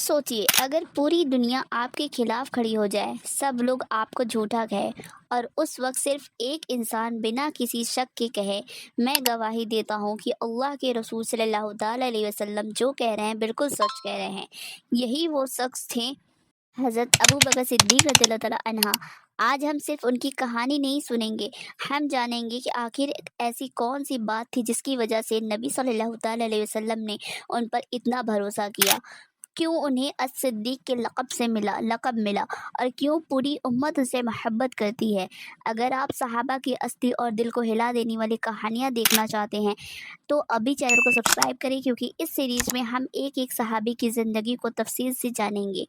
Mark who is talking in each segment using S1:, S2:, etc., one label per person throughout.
S1: सोचिए, अगर पूरी दुनिया आपके खिलाफ खड़ी हो जाए, सब लोग आपको झूठा कहे और उस वक्त सिर्फ एक इंसान बिना किसी शक के कहे, मैं गवाही देता हूँ कि अल्लाह के रसूल सल्लल्लाहु ताला अलैहि वसल्लम जो कह रहे हैं बिल्कुल सच कह रहे हैं। यही वो शख्स थे, हज़रत अबू बकर सिद्दीक़ रज़ियल्लाहु ताला अन्हा। आज हम सिर्फ उनकी कहानी नहीं सुनेंगे, हम जानेंगे कि आखिर ऐसी कौन सी बात थी जिसकी वजह से नबी सल्लल्लाहु ताला अलैहि वसल्लम ने उन पर इतना भरोसा किया, क्यों उन्हें सिद्दीक़ के लक़ब मिला और क्यों पूरी उम्मत उनसे मोहब्बत करती है। अगर आप सहाबा की अस्ती और दिल को हिला देने वाली कहानियाँ देखना चाहते हैं तो अभी चैनल को सब्सक्राइब करें, क्योंकि इस सीरीज़ में हम एक एक सहाबी की ज़िंदगी को तफसील से जानेंगे।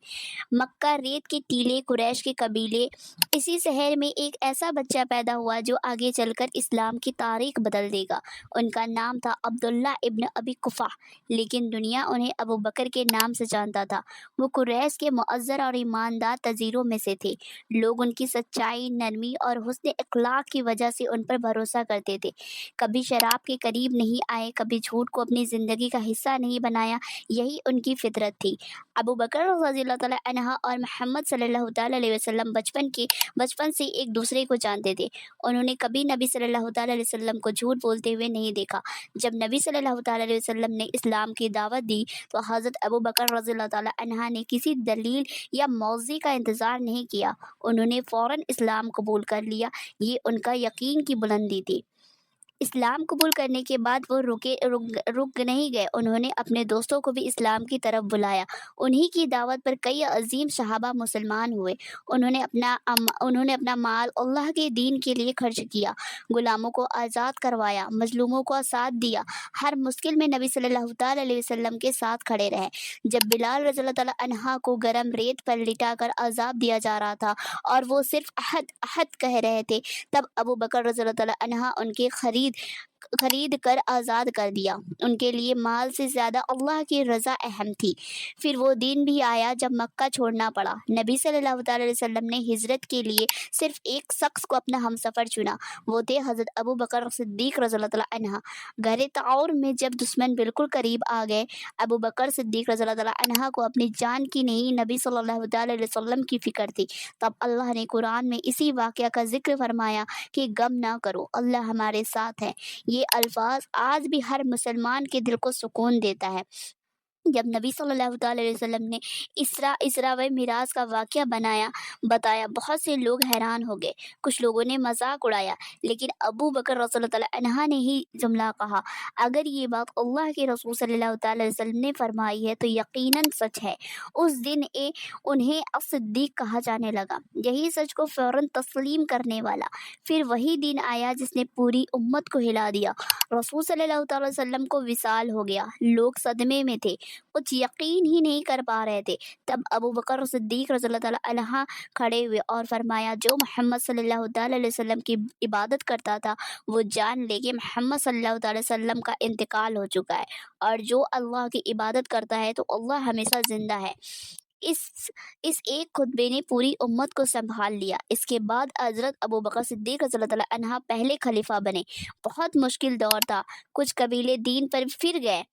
S1: मक्का, रेत के टीले, कुरैश के कबीले। इसी शहर में एक ऐसा बच्चा पैदा हुआ जो आगे चलकर इस्लाम की तारीख बदल देगा। उनका नाम था अब्दुल्ला इब्न अबी कुफ़ा, लेकिन दुनिया उन्हें अबू बकर के नाम से जानता था। वो कुरैश के मुअज़्ज़र और ईमानदार तजीरों में से थे। लोग उनकी सच्चाई, नरमी और हुस्न अखलाक की वजह से उन पर भरोसा करते थे। कभी शराब के करीब नहीं आए, कभी झूठ को अपनी ज़िंदगी का हिस्सा नहीं बनाया। यही उनकी फितरत थी। अबू बकर रज़ियल्लाहु ताला अन्हा और मोहम्मद सल्लल्लाहु ताला अलैहि वसल्लम बचपन से एक दूसरे को जानते थे। उन्होंने कभी नबी सल्लल्लाहु ताला अलैहि वसल्लम को झूठ बोलते हुए नहीं देखा। जब नबी सल्लल्लाहु ताला अलैहि वसल्लम ने इस्लाम की दावत दी तो हज़रत अबू बकर रज़ियल्लाहु ताला अन्हा ने किसी दलील या मौज़ी का इंतज़ार नहीं किया, उन्होंने फ़ौरन इस्लाम कबूल कर लिया। ये उनका यकीन की बुलंदी थी। इस्लाम कबूल करने के बाद वो रुक नहीं गए, उन्होंने अपने दोस्तों को भी इस्लाम की तरफ बुलाया। उन्हीं की दावत पर कई अजीम सहाबा मुसलमान हुए। उन्होंने अपना माल अल्लाह के दीन के लिए खर्च किया, गुलामों को आज़ाद करवाया, मजलूमों को साथ दिया। हर मुश्किल में नबी सल्लल्लाहु ताला अलैहि वसल्लम के साथ खड़े रहे। जब बिलाल रज़ियल्लाहु ताला अन्हा को गरम रेत पर लिटाकर अज़ाब दिया जा रहा था और वो सिर्फ अहद अहद कह रहे थे, तब अबू बकर रज़ियल्लाहु ताला अन्हा उनके खरीद कर आज़ाद कर दिया। उनके लिए माल से ज़्यादा अल्लाह की रज़ा अहम थी। फिर वो दिन भी आया जब मक्का छोड़ना पड़ा। नबी सल्लल्लाहु ताला अलैहि वसल्लम ने हिजरत के लिए सिर्फ एक शख्स को अपना हमसफ़र चुना, वो थे हज़रत अबू बकर सिद्दीक़ रज़ियल्लाहु ताला अन्हा। गहरे ताउर में जब दुश्मन बिल्कुल करीब आ गए, अबू बकर सिद्दीक़ रज़ियल्लाहु ताला अन्हा को अपनी जान की नहीं, नबी सल्लल्लाहु ताला अलैहि वसल्लम की फ़िक्र थी। तब अल्लाह ने कुरान में इसी वाक़या का ज़िक्र फरमाया कि गम ना करो, अल्लाह हमारे साथ है। ये अल्फाज आज भी हर मुसलमान के दिल को सुकून देता है। जब नबी सल्लल्लाहु ताला अलैहि वसल्लम ने इसरा व मिराज का वाक़या बताया, बहुत से लोग हैरान हो गए। कुछ लोगों ने मजाक उड़ाया, लेकिन अबू बकर रज़ियल्लाहु ताला अन्हा ने ही जुमला कहा, अगर ये बात अल्लाह के रसूल सल्लल्लाहु ताला अलैहि वसल्लम ने फरमाई है तो यकीनन सच है। उस दिन उन्हें सिद्दीक़ कहा जाने लगा, यही सच को फ़ौरन तस्लीम करने वाला। फिर वही दिन आया जिसने पूरी उम्मत को हिला दिया। रसूल सल्लल्लाहु ताला अलैहि वसल्लम को विसाल हो गया। लोग सदमे में थे, कुछ यकीन ही नहीं कर पा रहे थे। तब अबू बकर सिद्दीक़ रज़ियल्लाहु ताला अन्हा खड़े हुए और फरमाया, जो मोहम्मद सल्लल्लाहु ताला अलैहि वसल्लम की इबादत करता था वो जान ले कि मोहम्मद सल्लल्लाहु ताला अलैहि वसल्लम का इंतकाल हो चुका है, और जो अल्लाह की इबादत करता है तो अल्लाह हमेशा ज़िंदा है। इस एक खुतबे ने पूरी उम्मत को संभाल लिया। इसके बाद हज़रत अबू बकर सिद्दीक़ रज़ियल्लाहु ताला अन्हा पहले खलीफा बने। बहुत मुश्किल दौर था, कुछ कबीले दीन पर फिर गए,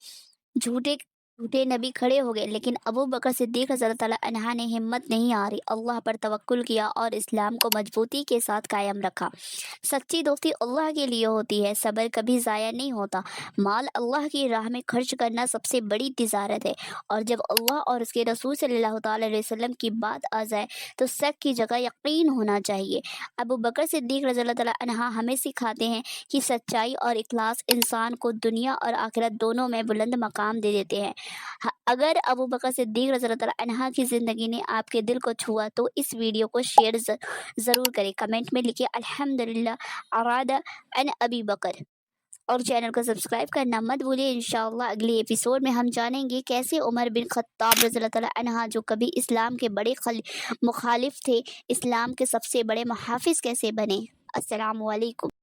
S1: झूठे झूठे नबी खड़े हो गए, लेकिन अबू बकर सिद्दीक़ रज़ियल्लाहु ताला अन्हा ने हिम्मत नहीं हारी, अल्लाह पर तवक्कुल किया और इस्लाम को मजबूती के साथ कायम रखा। सच्ची दोस्ती अल्लाह के लिए होती है, सब्र कभी ज़ाया नहीं होता। माल अल्लाह की राह में खर्च करना सबसे बड़ी तिजारत है, और जब अल्लाह और उसके रसूल सल्लल्लाहु ताला अलैहि वसल्लम की बात आ जाए तो शक की जगह यकीन होना चाहिए। अबू बकर सिद्दीक़ रज़ियल्लाहु ताला अन्हा हमें सिखाते हैं कि सच्चाई और इखलास इंसान को दुनिया और आखिरत दोनों में बुलंद मकाम दे देते हैं। अगर अबू बकर सिद्दीक़ रज़ियल्लाहु ताला अन्हा की ज़िंदगी ने आपके दिल को छुआ तो इस वीडियो को शेयर ज़रूर करें। कमेंट में लिखिए अल्हम्दुलिल्लाह अरादा अन अबी बकर, और चैनल को सब्सक्राइब करना मत भूलिए। इंशाअल्लाह अगले एपिसोड में हम जानेंगे कैसे उमर बिन खत्ताब रज़ियल्लाहु ताला अन्हा, जो कभी इस्लाम के बड़े मुखालिफ थे, इस्लाम के सबसे बड़े मुहाफिज कैसे बने। अस्सलामु अलैकुम।